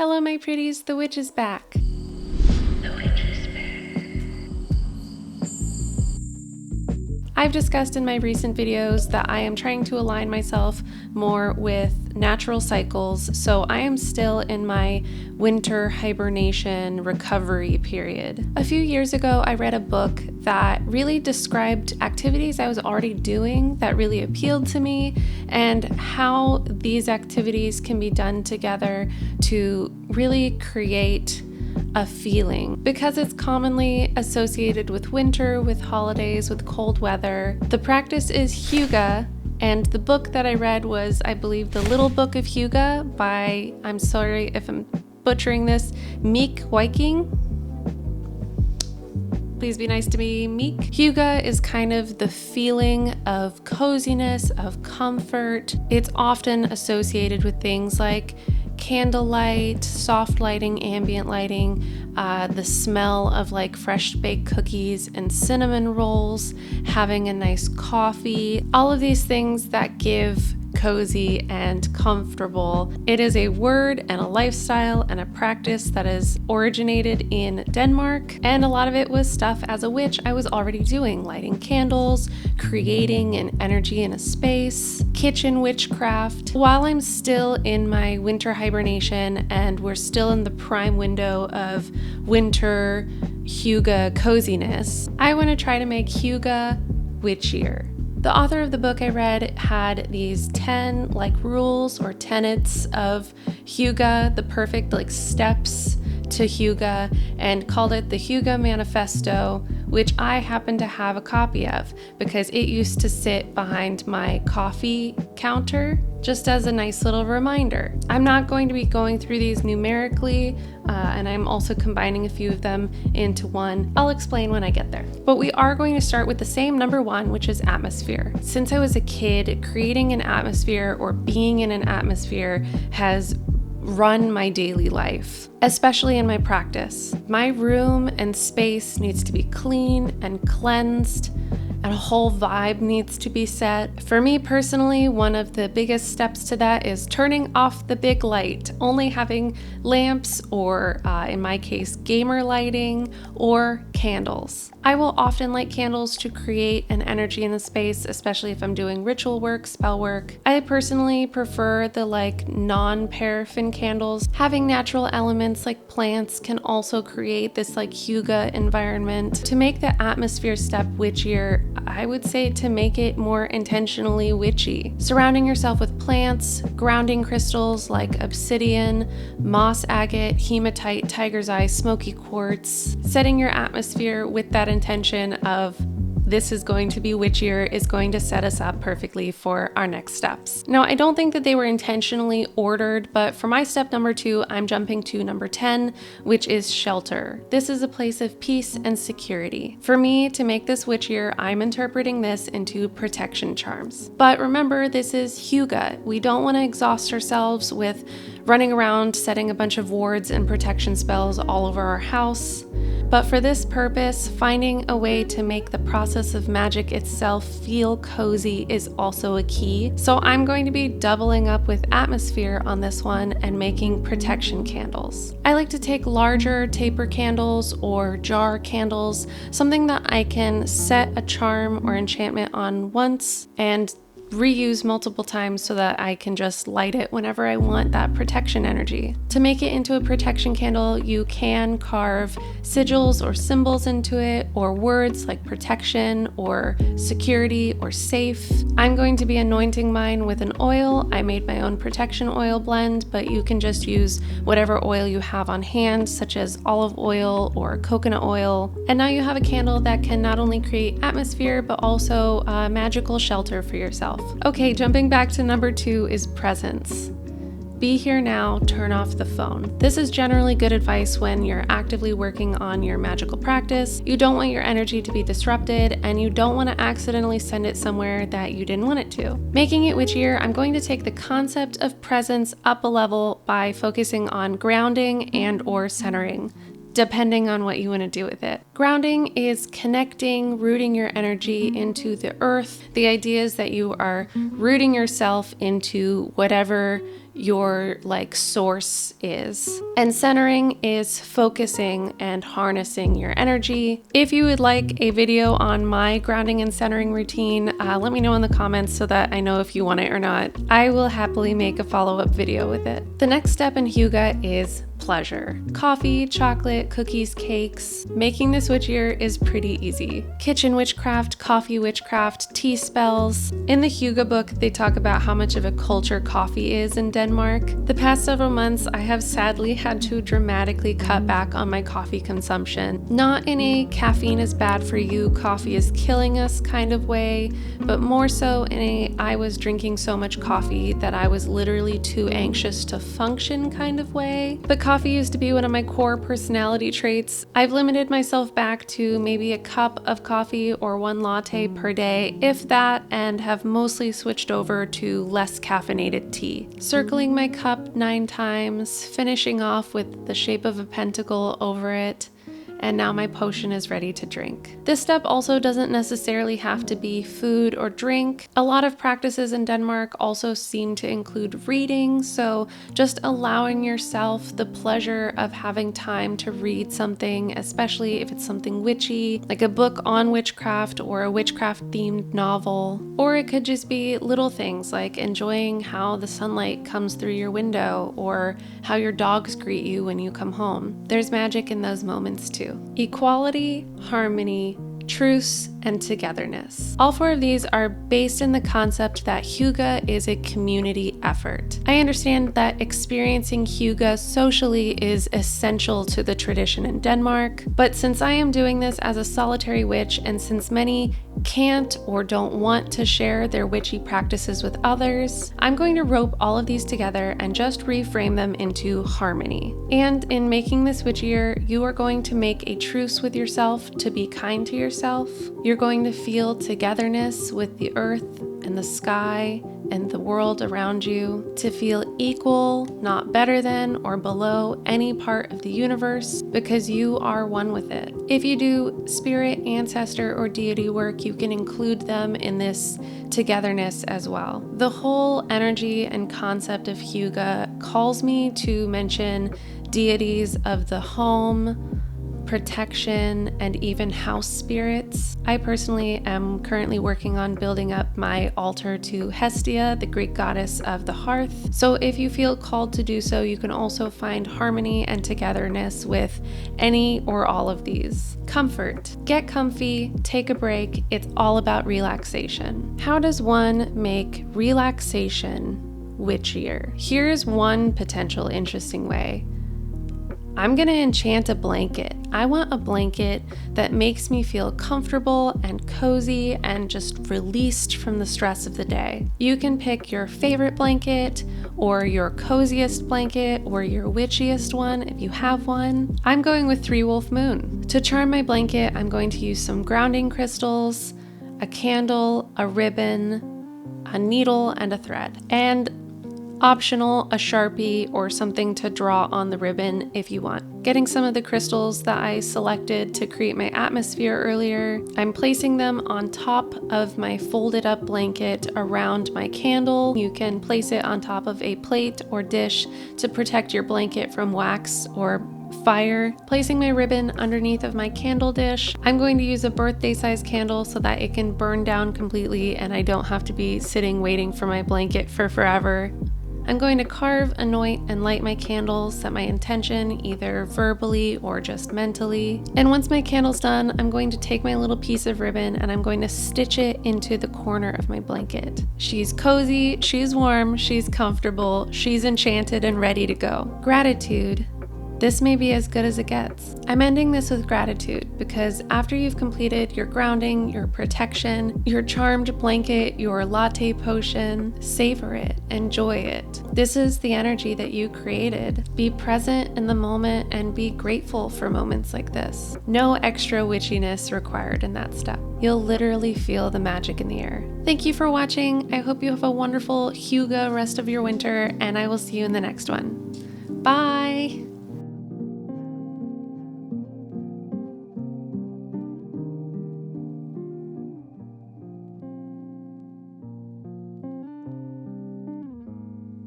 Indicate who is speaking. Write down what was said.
Speaker 1: Hello my pretties, the witch is back.
Speaker 2: The witch is back.
Speaker 1: I've discussed in my recent videos that I am trying to align myself more with natural cycles, so I am still in my winter hibernation recovery period. A few years ago, I read a book that really described activities I was already doing that really appealed to me and how these activities can be done together to really create a feeling. Because it's commonly associated with winter, with holidays, with cold weather. The practice is Hygge, and the book that I read was, I believe, The Little Book of Hygge by, I'm sorry if I'm butchering this, Hygge Witchier. Please be nice to me, Meek. Hygge is kind of the feeling of coziness, of comfort. It's often associated with things like candlelight, soft lighting, ambient lighting, the smell of like fresh baked cookies and cinnamon rolls, having a nice coffee, all of these things that give cozy and comfortable. It is a word and a lifestyle and a practice that is originated in Denmark, and a lot of it was stuff as a witch I was already doing, lighting candles, creating an energy in a space, kitchen witchcraft. While I'm still in my winter hibernation and we're still in the prime window of winter Hygge coziness, I want to try to make Hygge Witchier. The author of the book I read had these 10 rules or tenets of Hygge, the perfect steps to Hygge, and called it the Hygge Manifesto, which I happen to have a copy of because it used to sit behind my coffee counter just as a nice little reminder. I'm not going to be going through these numerically, and I'm also combining a few of them into one. I'll explain when I get there. But we are going to start with the same number one, which is atmosphere. Since I was a kid, creating an atmosphere or being in an atmosphere has run my daily life, especially in my practice. My room and space needs to be clean and cleansed, and a whole vibe needs to be set. For me personally, one of the biggest steps to that is turning off the big light, only having lamps or, in my case, gamer lighting or candles. I will often light candles to create an energy in the space, especially if I'm doing ritual work, spell work. I personally prefer the non-paraffin candles. Having natural elements like plants can also create this Hygge environment. To make the atmosphere step witchier, I would say to make it more intentionally witchy. Surrounding yourself with plants, grounding crystals like obsidian, moss agate, hematite, tiger's eye, smoky quartz. Setting your atmosphere with that intention of this is going to be witchier is going to set us up perfectly for our next steps. Now, I don't think that they were intentionally ordered, but for my step number 2, I'm jumping to number 10, which is shelter. This is a place of peace and security. For me, to make this witchier, I'm interpreting this into protection charms. But remember, this is Hygge. We don't want to exhaust ourselves with running around setting a bunch of wards and protection spells all over our house. But for this purpose, finding a way to make the process of magic itself feel cozy is also a key. So I'm going to be doubling up with atmosphere on this one and making protection candles. I like to take larger taper candles or jar candles, something that I can set a charm or enchantment on once and reuse multiple times so that I can just light it whenever I want that protection energy. To make it into a protection candle, you can carve sigils or symbols into it, or words like protection or security or safe. I'm going to be anointing mine with an oil. I made my own protection oil blend, but you can just use whatever oil you have on hand, such as olive oil or coconut oil. And now you have a candle that can not only create atmosphere, but also a magical shelter for yourself. Okay, jumping back to number 2 is presence. Be here now, turn off the phone. This is generally good advice when you're actively working on your magical practice. You don't want your energy to be disrupted, and you don't want to accidentally send it somewhere that you didn't want it to. Making it witchier, I'm going to take the concept of presence up a level by focusing on grounding and or centering. depending on what you want to do with it. Grounding is connecting, rooting your energy into the earth. The idea is that you are rooting yourself into whatever your source is. And centering is focusing and harnessing your energy. If you would like a video on my grounding and centering routine, let me know in the comments so that I know if you want it or not. I will happily make a follow-up video with it. The next step in Hygge is pleasure. Coffee, chocolate, cookies, cakes. Making this witchier is pretty easy. Kitchen witchcraft, coffee witchcraft, tea spells. In the Hygge book, they talk about how much of a culture coffee is in Denmark. The past several months, I have sadly had to dramatically cut back on my coffee consumption. Not in a caffeine is bad for you, coffee is killing us kind of way, but more so in a I was drinking so much coffee that I was literally too anxious to function kind of way. But coffee used to be one of my core personality traits. I've limited myself back to maybe a cup of coffee or one latte per day, if that, and have mostly switched over to less caffeinated tea. Circling my cup 9 times, finishing off with the shape of a pentacle over it, and now my potion is ready to drink. This step also doesn't necessarily have to be food or drink. A lot of practices in Denmark also seem to include reading, so just allowing yourself the pleasure of having time to read something, especially if it's something witchy, like a book on witchcraft or a witchcraft themed novel. Or it could just be little things like enjoying how the sunlight comes through your window or how your dogs greet you when you come home. There's magic in those moments too. Equality, harmony, truce, and togetherness. All 4 of these are based in the concept that Hygge is a community effort. I understand that experiencing Hygge socially is essential to the tradition in Denmark, but since I am doing this as a solitary witch, and since many can't or don't want to share their witchy practices with others, I'm going to rope all of these together and just reframe them into harmony. And in making this witchier, you are going to make a truce with yourself to be kind to yourself. You're going to feel togetherness with the earth and the sky and the world around you, to feel equal, not better than or below any part of the universe, because you are one with it. If you do spirit, ancestor, or deity work, you can include them in this togetherness as well. The whole energy and concept of Hygge calls me to mention deities of the home, protection, and even house spirits. I personally am currently working on building up my altar to Hestia, the Greek goddess of the hearth. So if you feel called to do so, you can also find harmony and togetherness with any or all of these. Comfort. Get comfy, take a break. It's all about relaxation. How does one make relaxation witchier? Here's one potential interesting way. I'm gonna enchant a blanket. I want a blanket that makes me feel comfortable and cozy and just released from the stress of the day. You can pick your favorite blanket or your coziest blanket or your witchiest one if you have one. I'm going with 3 Wolf Moon. To charm my blanket, I'm going to use some grounding crystals, a candle, a ribbon, a needle, and a thread. And optional, a Sharpie or something to draw on the ribbon if you want. Getting some of the crystals that I selected to create my atmosphere earlier, I'm placing them on top of my folded up blanket around my candle. You can place it on top of a plate or dish to protect your blanket from wax or fire. Placing my ribbon underneath of my candle dish. I'm going to use a birthday size candle so that it can burn down completely and I don't have to be sitting waiting for my blanket for forever. I'm going to carve, anoint, and light my candles, set my intention either verbally or just mentally. And once my candle's done, I'm going to take my little piece of ribbon and I'm going to stitch it into the corner of my blanket. She's cozy, she's warm, she's comfortable, she's enchanted and ready to go. Gratitude. This may be as good as it gets. I'm ending this with gratitude because after you've completed your grounding, your protection, your charmed blanket, your latte potion, savor it, enjoy it. This is the energy that you created. Be present in the moment and be grateful for moments like this. No extra witchiness required in that step. You'll literally feel the magic in the air. Thank you for watching. I hope you have a wonderful Hygge rest of your winter, and I will see you in the next one. Bye!